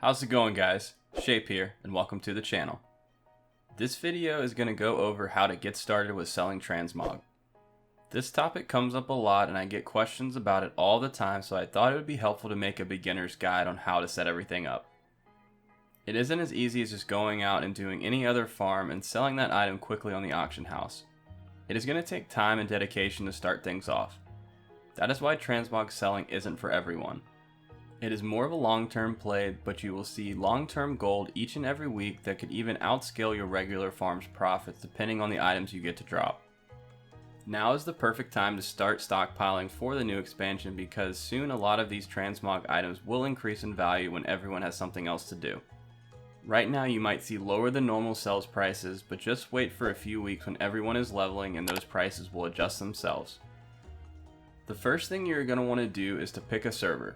How's it going, guys? Shape here, and welcome to the channel. This video is going to go over how to get started with selling Transmog. This topic comes up a lot and I get questions about it all the time, so I thought it would be helpful to make a beginner's guide on how to set everything up. It isn't as easy as just going out and doing any other farm and selling that item quickly on the auction house. It is going to take time and dedication to start things off. That is why Transmog selling isn't for everyone. It is more of a long-term play, but you will see long-term gold each and every week that could even outscale your regular farm's profits depending on the items you get to drop. Now is the perfect time to start stockpiling for the new expansion because soon a lot of these Transmog items will increase in value when everyone has something else to do. Right now you might see lower than normal sales prices, but just wait for a few weeks when everyone is leveling and those prices will adjust themselves. The first thing you're going to want to do is to pick a server.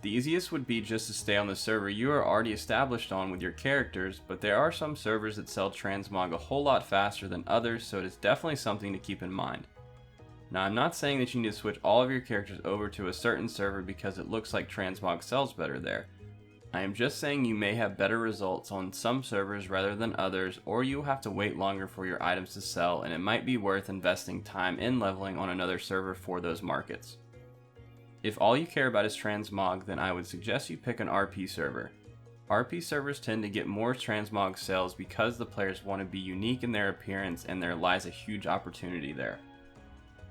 The easiest would be just to stay on the server you are already established on with your characters, but there are some servers that sell Transmog a whole lot faster than others, so it is definitely something to keep in mind. Now, I'm not saying that you need to switch all of your characters over to a certain server because it looks like Transmog sells better there. I am just saying you may have better results on some servers rather than others, or you will have to wait longer for your items to sell, and it might be worth investing time in leveling on another server for those markets. If all you care about is Transmog, then I would suggest you pick an RP server. RP servers tend to get more Transmog sales because the players want to be unique in their appearance and there lies a huge opportunity there.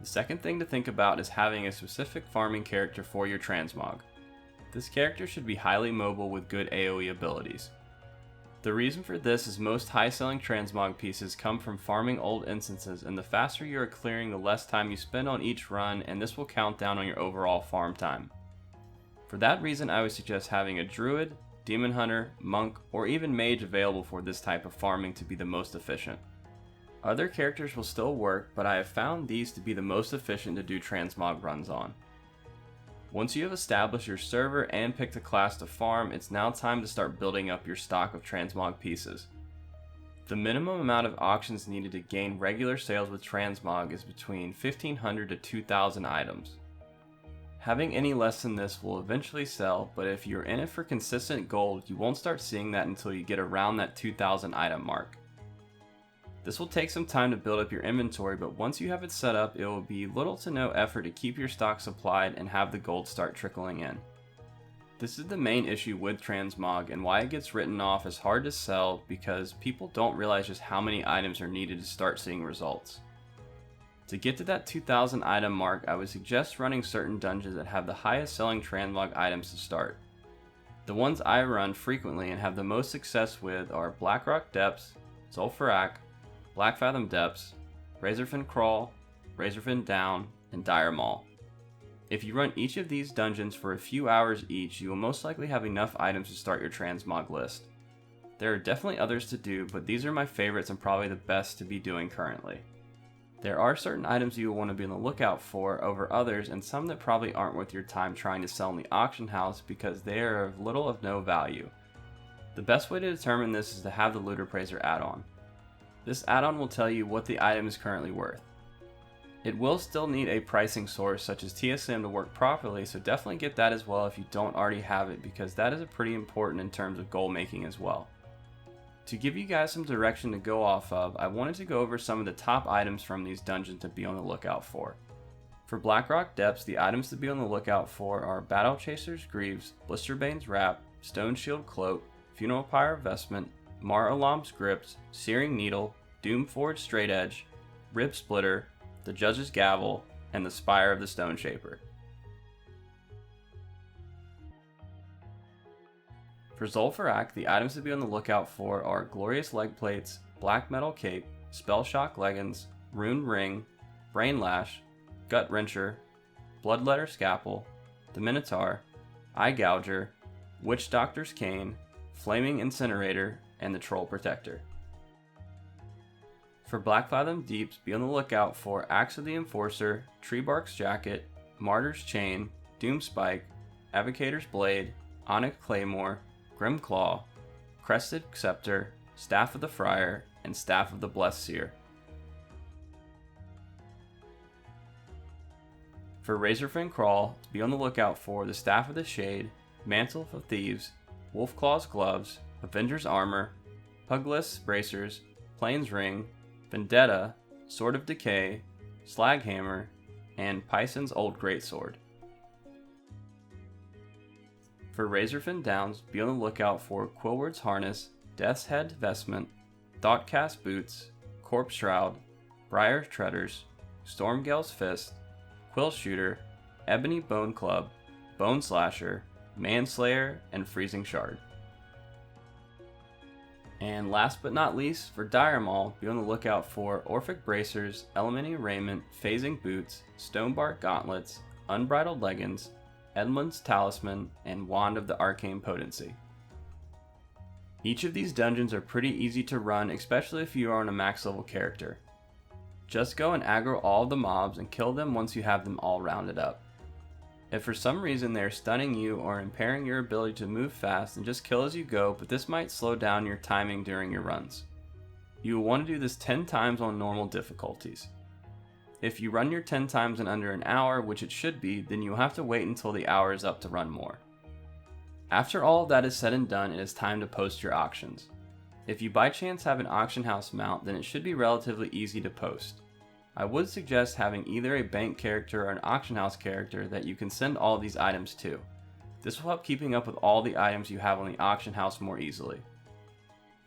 The second thing to think about is having a specific farming character for your Transmog. This character should be highly mobile with good AoE abilities. The reason for this is most high-selling Transmog pieces come from farming old instances, and the faster you are clearing, the less time you spend on each run, and this will count down on your overall farm time. For that reason, I would suggest having a druid, demon hunter, monk, or even mage available for this type of farming to be the most efficient. Other characters will still work, but I have found these to be the most efficient to do Transmog runs on. Once you have established your server and picked a class to farm, it's now time to start building up your stock of Transmog pieces. The minimum amount of auctions needed to gain regular sales with Transmog is between 1,500 to 2,000 items. Having any less than this will eventually sell, but if you're in it for consistent gold, you won't start seeing that until you get around that 2,000 item mark. This will take some time to build up your inventory, but once you have it set up, it will be little to no effort to keep your stock supplied and have the gold start trickling in. This is the main issue with Transmog and why it gets written off as hard to sell because people don't realize just how many items are needed to start seeing results. To get to that 2,000 item mark, I would suggest running certain dungeons that have the highest selling Transmog items to start. The ones I run frequently and have the most success with are Blackrock Depths, Zul'Farrak, Blackfathom Depths, Razorfen Crawl, Razorfen Down, and Dire Maul. If you run each of these dungeons for a few hours each, you will most likely have enough items to start your Transmog list. There are definitely others to do, but these are my favorites and probably the best to be doing currently. There are certain items you will want to be on the lookout for over others, and some that probably aren't worth your time trying to sell in the auction house because they are of little of no value. The best way to determine this is to have the Loot Appraiser add-on. This add-on will tell you what the item is currently worth. It will still need a pricing source such as TSM to work properly, so definitely get that as well if you don't already have it because that is pretty important in terms of goal making as well. To give you guys some direction to go off of, I wanted to go over some of the top items from these dungeons to be on the lookout for. For Blackrock Depths, the items to be on the lookout for are Battle Chaser's Greaves, Blisterbane's Wrap, Stone Shield Cloak, Funeral Pyre Vestment, Mar Alam's Grips, Searing Needle, Doomforged Straight Edge, Rib Splitter, the Judge's Gavel, and the Spire of the Stone Shaper. For Zul'Farrak, the items to be on the lookout for are Glorious Leg Plates, Black Metal Cape, Spell Shock Leggings, Rune Ring, Brain Lash, Gut Wrencher, Bloodletter Scalpel, the Minotaur, Eye Gouger, Witch Doctor's Cane, Flaming Incinerator, and the Troll Protector. For Blackfathom Deeps, be on the lookout for Axe of the Enforcer, Treebark's Jacket, Martyr's Chain, Doomspike, Avocator's Blade, Onyx Claymore, Grim Claw, Crested Scepter, Staff of the Friar, and Staff of the Blessed Seer. For Razorfen Crawl, be on the lookout for the Staff of the Shade, Mantle of Thieves, Wolfclaw's gloves, Avenger's armor, Pugless bracers, Plains ring, Vendetta, Sword of Decay, Slaghammer, and Pison's old greatsword. For Razorfin Downs, be on the lookout for Quillward's harness, Death's Head vestment, Thoughtcast boots, Corpse shroud, Briar treaders, Stormgale's fist, Quill shooter, Ebony bone club, Bone slasher, Manslayer, and Freezing shard. And last but not least, for Dire Maul, be on the lookout for Orphic bracers, Elementing raiment, Phasing boots, Stonebark gauntlets, Unbridled leggings, Edmund's talisman, and Wand of the Arcane Potency. Each of these dungeons are pretty easy to run, especially if you are on a max level character. Just go and aggro all of the mobs and kill them once you have them all rounded up. If for some reason they are stunning you or impairing your ability to move fast, then just kill as you go, but this might slow down your timing during your runs. You will want to do this 10 times on normal difficulties. If you run your 10 times in under an hour, which it should be, then you will have to wait until the hour is up to run more. After all of that is said and done, it is time to post your auctions. If you by chance have an auction house mount, then it should be relatively easy to post. I would suggest having either a bank character or an auction house character that you can send all these items to. This will help keeping up with all the items you have on the auction house more easily.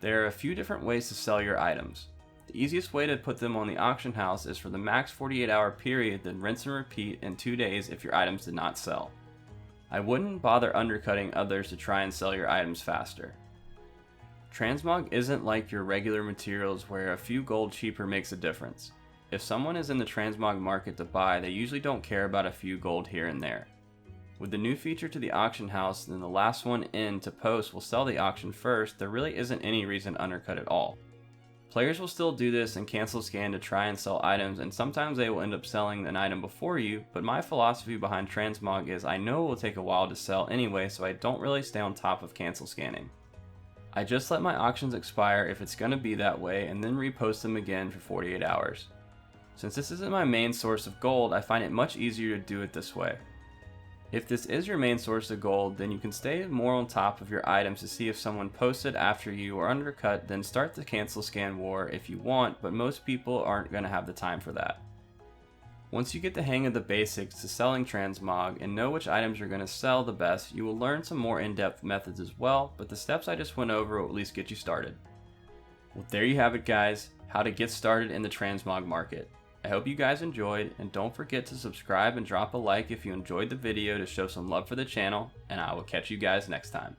There are a few different ways to sell your items. The easiest way to put them on the auction house is for the max 48-hour period, then rinse and repeat in 2 days if your items did not sell. I wouldn't bother undercutting others to try and sell your items faster. Transmog isn't like your regular materials where a few gold cheaper makes a difference. If someone is in the transmog market to buy, they usually don't care about a few gold here and there. With the new feature to the auction house, then the last one in to post will sell the auction first, there really isn't any reason to undercut at all. Players will still do this and cancel scan to try and sell items, and sometimes they will end up selling an item before you, but my philosophy behind transmog is I know it will take a while to sell anyway, so I don't really stay on top of cancel scanning. I just let my auctions expire if it's going to be that way, and then repost them again for 48 hours. Since this isn't my main source of gold, I find it much easier to do it this way. If this is your main source of gold, then you can stay more on top of your items to see if someone posted after you or undercut, then start the cancel scan war if you want, but most people aren't going to have the time for that. Once you get the hang of the basics to selling transmog and know which items are going to sell the best, you will learn some more in-depth methods as well, but the steps I just went over will at least get you started. Well, there you have it guys, how to get started in the transmog market. I hope you guys enjoyed, and don't forget to subscribe and drop a like if you enjoyed the video to show some love for the channel, and I will catch you guys next time.